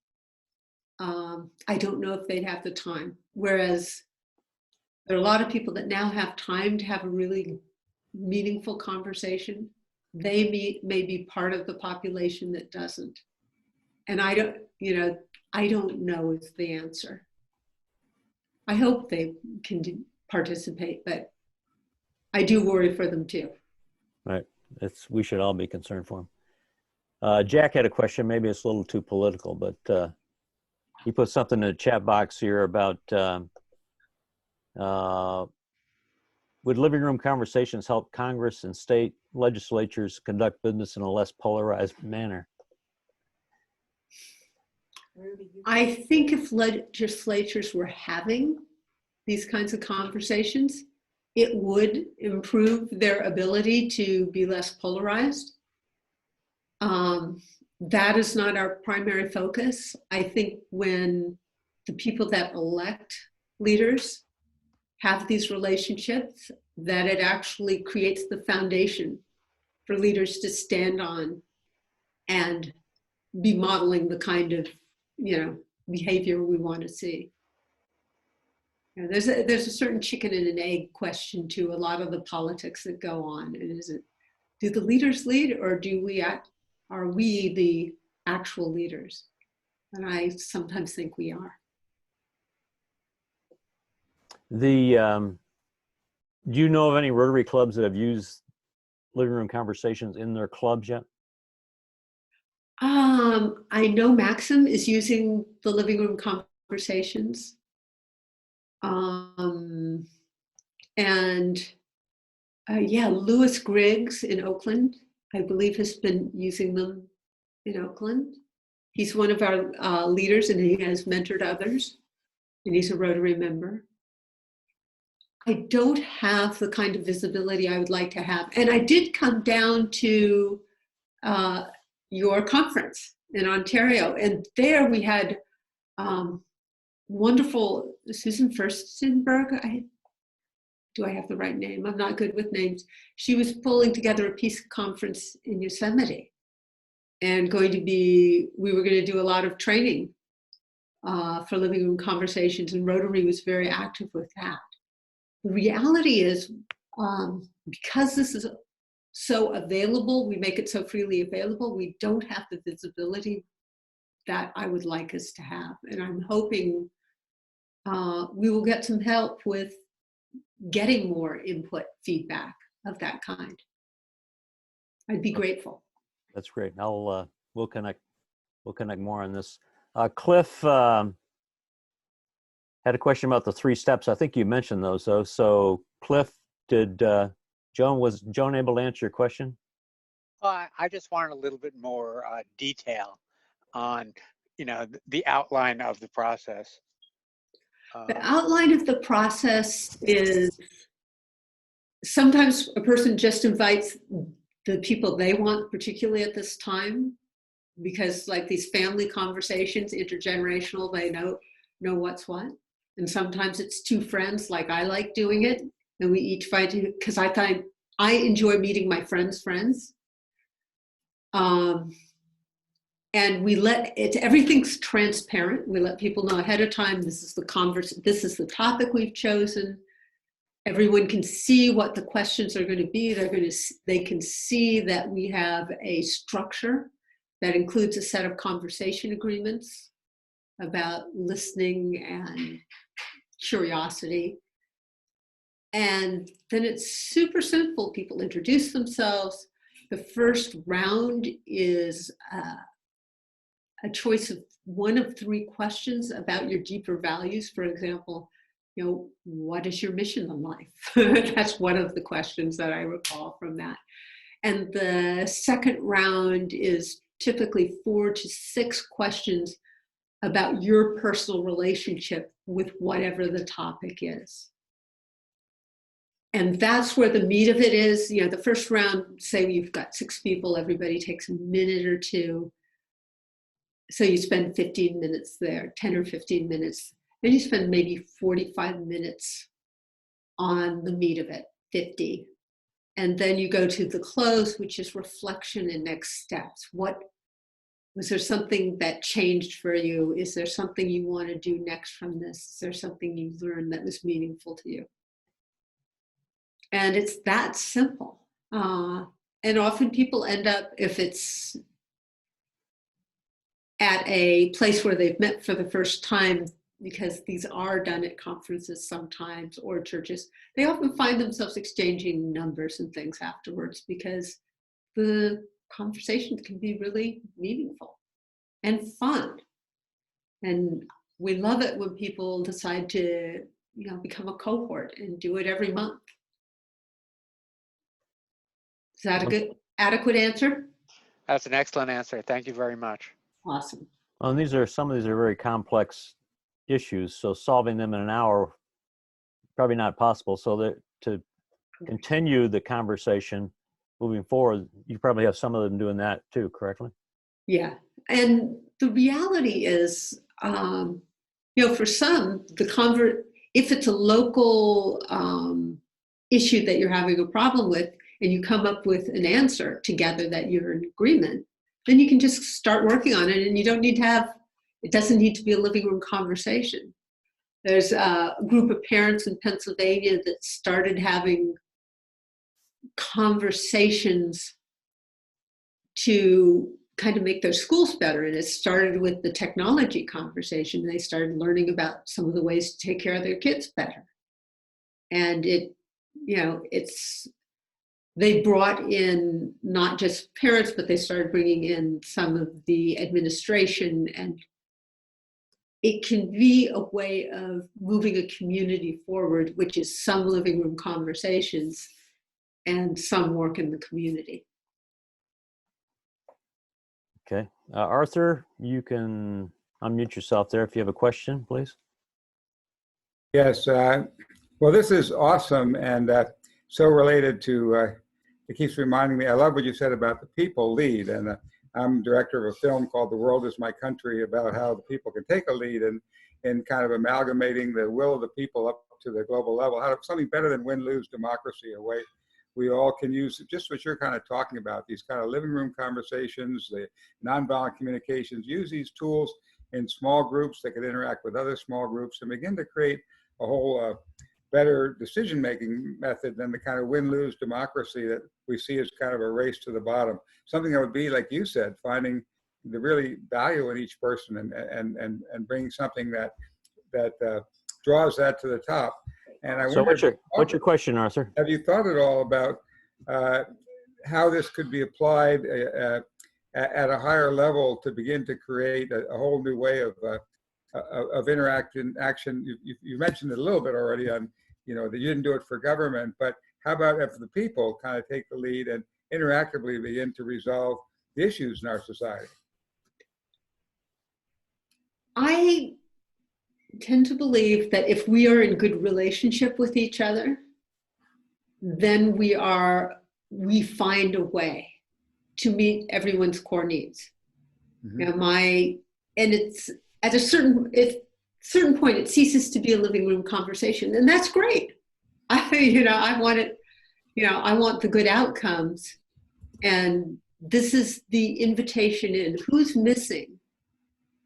[SPEAKER 17] I don't know if they'd have the time. Whereas there are a lot of people that now have time to have a really meaningful conversation. They may be part of the population that doesn't. And I don't know is the answer. I hope they can participate, but I do worry for them too.
[SPEAKER 2] Right. We should all be concerned for them. Jack had a question. Maybe it's a little too political, but he put something in the chat box here about would living room conversations help Congress and state legislatures conduct business in a less polarized manner?
[SPEAKER 17] I think if legislatures were having these kinds of conversations, it would improve their ability to be less polarized. That is not our primary focus. I think when the people that elect leaders have these relationships, that it actually creates the foundation for leaders to stand on and be modeling the kind of, behavior we want to see. There's a certain chicken and an egg question to a lot of the politics that go on. And is it, do the leaders lead, or are we the actual leaders? And I sometimes think we are.
[SPEAKER 2] Do you know of any Rotary clubs that have used living room conversations in their clubs yet?
[SPEAKER 17] I know Maxim is using the living room conversations. Lewis Griggs in Oakland, I believe, has been using them in Oakland. He's one of our leaders, and he has mentored others, and he's a Rotary member. I don't have the kind of visibility I would like to have. And I did come down to your conference in Ontario, and there we had wonderful Susan Furstenberg. Do I have the right name? I'm not good with names. She was pulling together a peace conference in Yosemite, and we were going to do a lot of training for living room conversations, and Rotary was very active with that. The reality is, because this is so available, we make it so freely available, we don't have the visibility that I would like us to have. And I'm hoping we will get some help with getting more input, feedback of that kind. I'd be grateful.
[SPEAKER 2] That's great. We'll connect more on this. Cliff had a question about the 3 steps. I think you mentioned those though. So Cliff, was Joan able to answer your question?
[SPEAKER 20] I just wanted a little bit more detail on, the outline of the process.
[SPEAKER 17] The outline of the process is sometimes a person just invites the people they want, particularly at this time, because like these family conversations, intergenerational, they know what's what. And sometimes it's 2 friends, like I like doing it, and we each find, because I find I enjoy meeting my friends' friends. And we let it, everything's transparent. We let people know ahead of time, this is the topic we've chosen. Everyone can see what the questions are going to be. They can see that we have a structure that includes a set of conversation agreements about listening and curiosity. And then it's super simple. People introduce themselves. The first round is a choice of one of 3 questions about your deeper values. For example, what is your mission in life? That's one of the questions that I recall from that. And the second round is typically 4 to 6 questions about your personal relationship with whatever the topic is. And that's where the meat of it is. The first round, say you've got 6 people, everybody takes a minute or 2. So you spend 15 minutes there, 10 or 15 minutes. Then you spend maybe 45 minutes on the meat of it, 50. And then you go to the close, which is reflection and next steps. Was there something that changed for you? Is there something you want to do next from this? Is there something you learned that was meaningful to you? And it's that simple. And often people end up, if it's at a place where they've met for the first time, because these are done at conferences sometimes or churches, they often find themselves exchanging numbers and things afterwards because the conversations can be really meaningful and fun. And we love it when people decide to, become a cohort and do it every month. Is that a good, adequate answer?
[SPEAKER 20] That's an excellent answer. Thank you very much.
[SPEAKER 17] Awesome.
[SPEAKER 2] Well, and some of these are very complex issues, so solving them in an hour probably not possible. So that to continue the conversation moving forward, you probably have some of them doing that too, correctly?
[SPEAKER 17] Yeah, and the reality is, for some, if it's a local issue that you're having a problem with, and you come up with an answer together that you're in agreement, then you can just start working on it, and you don't need to it doesn't need to be a living room conversation. There's a group of parents in Pennsylvania that started having conversations to kind of make their schools better. And it started with the technology conversation. They started learning about some of the ways to take care of their kids better. And they brought in not just parents, but they started bringing in some of the administration, and it can be a way of moving a community forward, which is some living room conversations and some work in the community.
[SPEAKER 2] Okay. Arthur, you can unmute yourself there if you have a question, please.
[SPEAKER 21] Yes. Well, this is awesome and so related to, it keeps reminding me, I love what you said about the people lead. And I'm director of a film called The World is My Country about how the people can take a lead in kind of amalgamating the will of the people up to the global level, how to something better than win-lose democracy, a way we all can use just what you're kind of talking about, these kind of living room conversations, the nonviolent communications, use these tools in small groups that can interact with other small groups and begin to create a whole better decision-making method than the kind of win-lose democracy that we see as kind of a race to the bottom. Something that would be, like you said, finding the really value in each person and bringing something that draws that to the top. And I
[SPEAKER 2] so
[SPEAKER 21] wonder,
[SPEAKER 2] what's your question, Arthur?
[SPEAKER 21] Have you thought at all about how this could be applied at a higher level to begin to create a whole new way of action? You mentioned it a little bit already on, that you didn't do it for government, but how about if the people kind of take the lead and interactively begin to resolve the issues in our society?
[SPEAKER 17] I tend to believe that if we are in good relationship with each other, then we find a way to meet everyone's core needs.
[SPEAKER 21] Mm-hmm.
[SPEAKER 17] And it's at a certain point, it ceases to be a living room conversation, and that's great. I want it, I want the good outcomes. And this is the invitation in. Who's missing?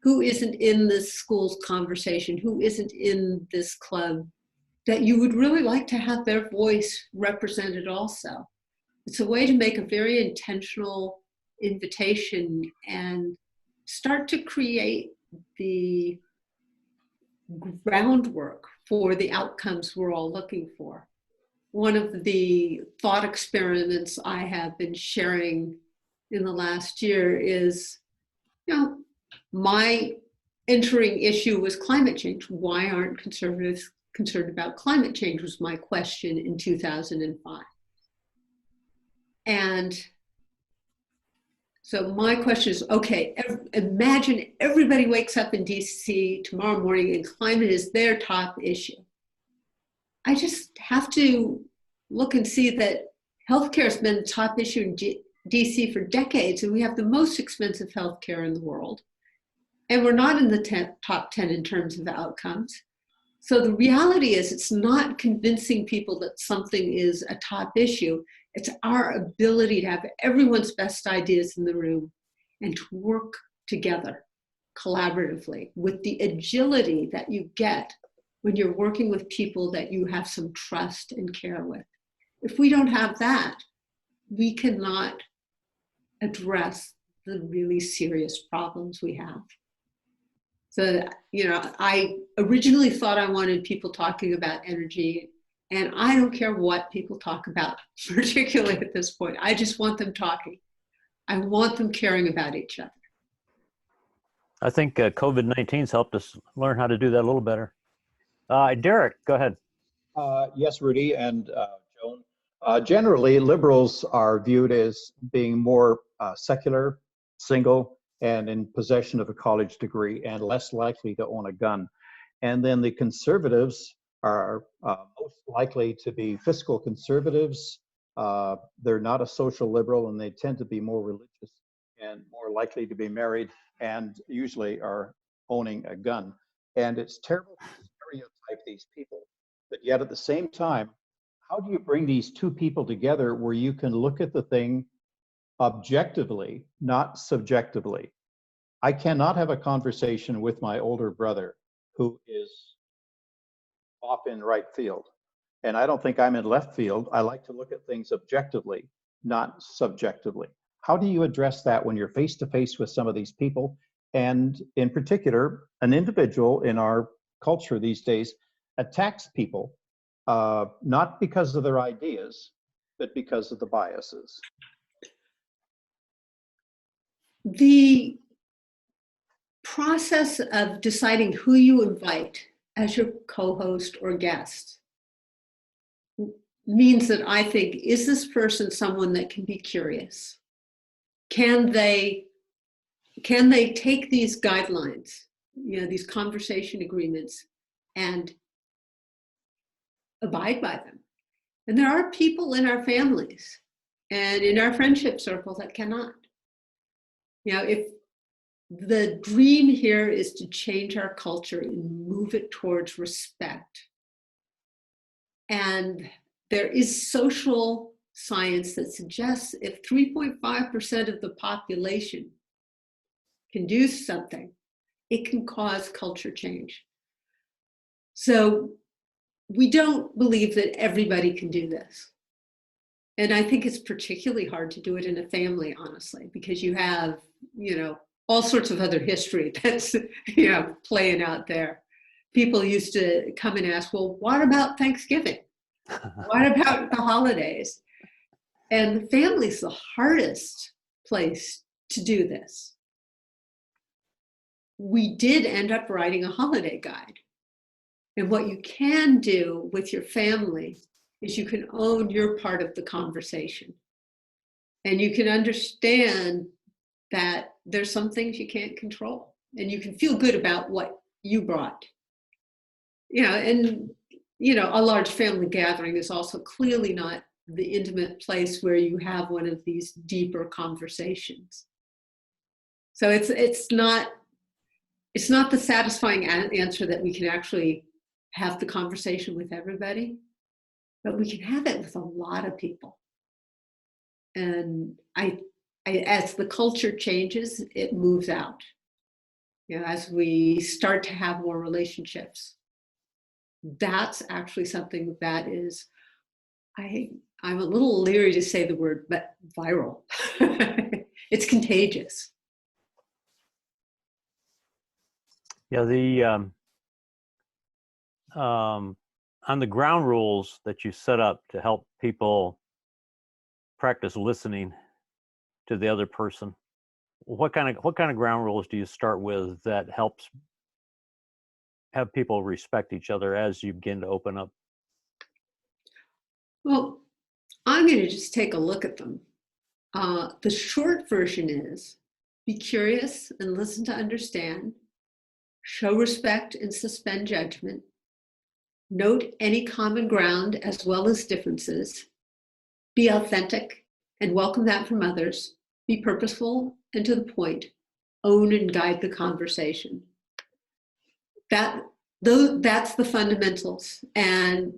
[SPEAKER 17] Who isn't in this school's conversation? Who isn't in this club that you would really like to have their voice represented also? It's a way to make a very intentional invitation and start to create the groundwork for the outcomes we're all looking for. One of the thought experiments I have been sharing in the last year is, my entering issue was climate change. Why aren't conservatives concerned about climate change was my question in 2005. And so my question is, okay, imagine everybody wakes up in DC tomorrow morning and climate is their top issue. I just have to look and see that healthcare has been the top issue in DC for decades, and we have the most expensive healthcare in the world. And we're not in the top 10 in terms of outcomes. So the reality is it's not convincing people that something is a top issue. It's our ability to have everyone's best ideas in the room and to work together collaboratively with the agility that you get when you're working with people that you have some trust and care with. If we don't have that, we cannot address the really serious problems we have. So, I originally thought I wanted people talking about energy, and I don't care what people talk about, particularly at this point. I just want them talking. I want them caring about each other.
[SPEAKER 2] I think COVID-19's helped us learn how to do that a little better. Derek, go ahead.
[SPEAKER 1] Yes, Rudy and Joan. Generally, liberals are viewed as being more secular, single, and in possession of a college degree and less likely to own a gun. And then the conservatives are most likely to be fiscal conservatives. They're not a social liberal, and they tend to be more religious and more likely to be married and usually are owning a gun. And it's terrible to stereotype these people. But yet at the same time, how do you bring these two people together where you can look at the thing objectively, not subjectively? I cannot have a conversation with my older brother who is off in right field. And I don't think I'm in left field. I like to look at things objectively, not subjectively. How do you address that when you're face to face with some of these people? And in particular, an individual in our culture these days attacks people, not because of their ideas, but because of the biases.
[SPEAKER 17] The process of deciding who you invite as your co-host or guest means that I think, is this person someone that can be curious? Can they take these guidelines, these conversation agreements, and abide by them? And there are people in our families and in our friendship circle that cannot. If the dream here is to change our culture and move it towards respect. And there is social science that suggests if 3.5% of the population can do something, it can cause culture change. So we don't believe that everybody can do this. And I think it's particularly hard to do it in a family, honestly, because you have, all sorts of other history that's, playing out there. People used to come and ask, well, what about Thanksgiving? What about the holidays? And the family's the hardest place to do this. We did end up writing a holiday guide. And what you can do with your family is you can own your part of the conversation. And you can understand that there's some things you can't control. And you can feel good about what you brought. A large family gathering is also clearly not the intimate place where you have one of these deeper conversations. So it's not the satisfying answer that we can actually have the conversation with everybody. but we can have it with a lot of people. And as the culture changes, it moves out. You know, as we start to have more relationships, that's actually something that is, I'm a little leery to say the word, but viral. It's contagious.
[SPEAKER 2] Yeah, on the ground rules that you set up to help people practice listening to the other person, what kind of ground rules do you start with that helps have people respect each other as you begin to open up?
[SPEAKER 17] Well, I'm going to just take a look at them. The short version is be curious and listen to understand, show respect and suspend judgment, note any common ground as well as differences, be authentic and welcome that from others, be purposeful and to the point, own and guide the conversation. That's the fundamentals. And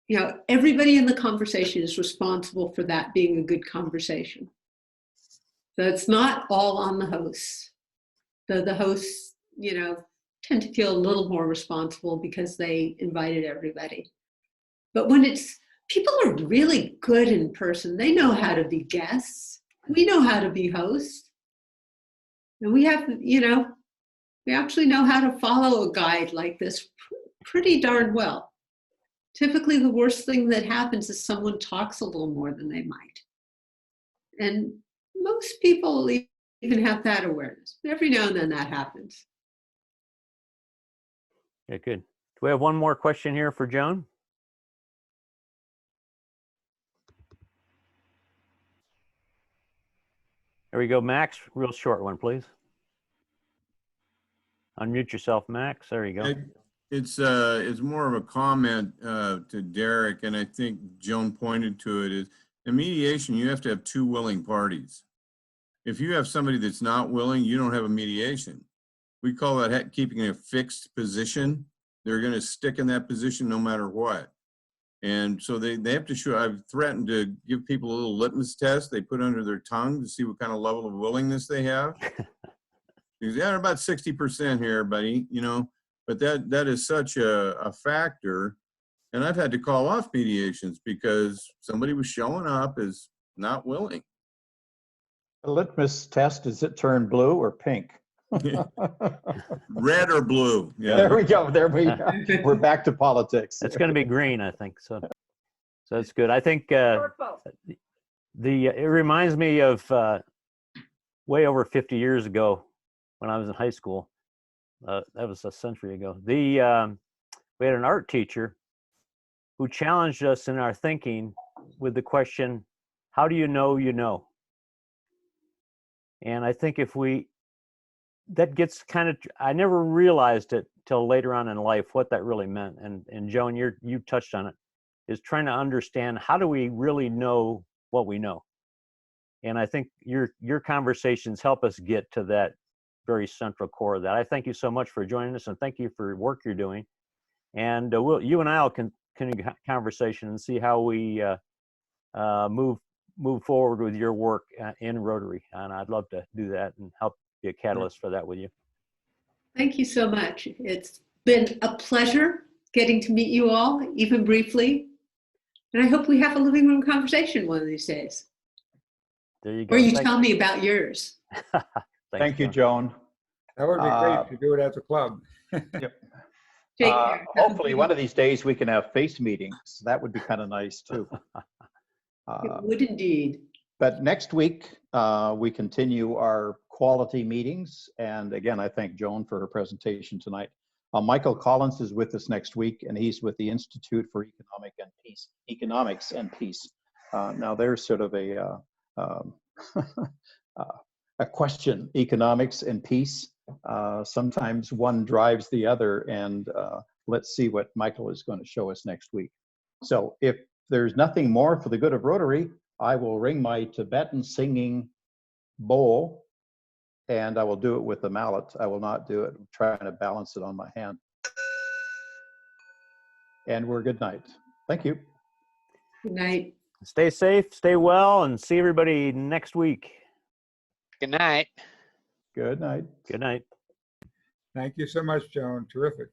[SPEAKER 17] you know, everybody in the conversation is responsible for that being a good conversation. So it's not all on the hosts. The hosts, you know, tend to feel a little more responsible because they invited everybody. But when people are really good in person, they know how to be guests. We know how to be hosts. And we have, you know, we actually know how to follow a guide like this pretty darn well. Typically, the worst thing that happens is someone talks a little more than they might. And most people even have that awareness. But every now and then that happens.
[SPEAKER 2] Yeah, good. Do we have one more question here for Joan? There we go, Max. Real short one, please. Unmute yourself, Max. There you go.
[SPEAKER 3] It's more of a comment to Derek, and I think Joan pointed to it, is in mediation, you have to have two willing parties. If you have somebody that's not willing, you don't have a mediation. We call that keeping a fixed position. They're going to stick in that position no matter what. And so they have to show. I've threatened to give people a little litmus test they put under their tongue to see what kind of level of willingness they have. Because, yeah, they're about 60% here, buddy, you know. But that is such a factor. And I've had to call off mediations because somebody was showing up as not willing.
[SPEAKER 1] The litmus test, is it turned blue or pink?
[SPEAKER 3] Red or blue. Yeah.
[SPEAKER 1] There we go. There we go. We're back to politics.
[SPEAKER 2] It's going to be green, I think. So that's good. I think it reminds me of way over 50 years ago when I was in high school. That was a century ago. We had an art teacher who challenged us in our thinking with the question, how do you know you know? And I think that gets kind of, I never realized it till later on in life what that really meant. And Joan, you touched on it, is trying to understand, how do we really know what we know? And I think your conversations help us get to that very central core of that. I thank you so much for joining us, and thank you for work you're doing. And you and I will continue conversation and see how we move forward with your work in Rotary. And I'd love to do that and help be a catalyst for that with you.
[SPEAKER 17] Thank you so much. It's been a pleasure getting to meet you all, even briefly. And I hope we have a living room conversation one of these days.
[SPEAKER 2] There you go.
[SPEAKER 17] Or you tell me about yours.
[SPEAKER 1] Thank you, Joan.
[SPEAKER 21] That would be great to do it as a club.
[SPEAKER 1] Yep.
[SPEAKER 17] Take care.
[SPEAKER 1] Hopefully one of these days we can have face meetings. That would be kind of nice too.
[SPEAKER 17] It would indeed.
[SPEAKER 1] But next week, we continue our quality meetings. And again, I thank Joan for her presentation tonight. Michael Collins is with us next week, and he's with the Institute for Economics and Peace. Now there's sort of a question, economics and peace. Sometimes one drives the other, and let's see what Michael is going to show us next week. So if there's nothing more for the good of Rotary, I will ring my Tibetan singing bowl, and I will do it with the mallet. I will not do it trying to balance it on my hand. And we're good night. Thank you.
[SPEAKER 17] Good night.
[SPEAKER 2] Stay safe, stay well, and see everybody next week.
[SPEAKER 20] Good night.
[SPEAKER 1] Good night.
[SPEAKER 2] Good night.
[SPEAKER 21] Thank you so much, Joan. Terrific.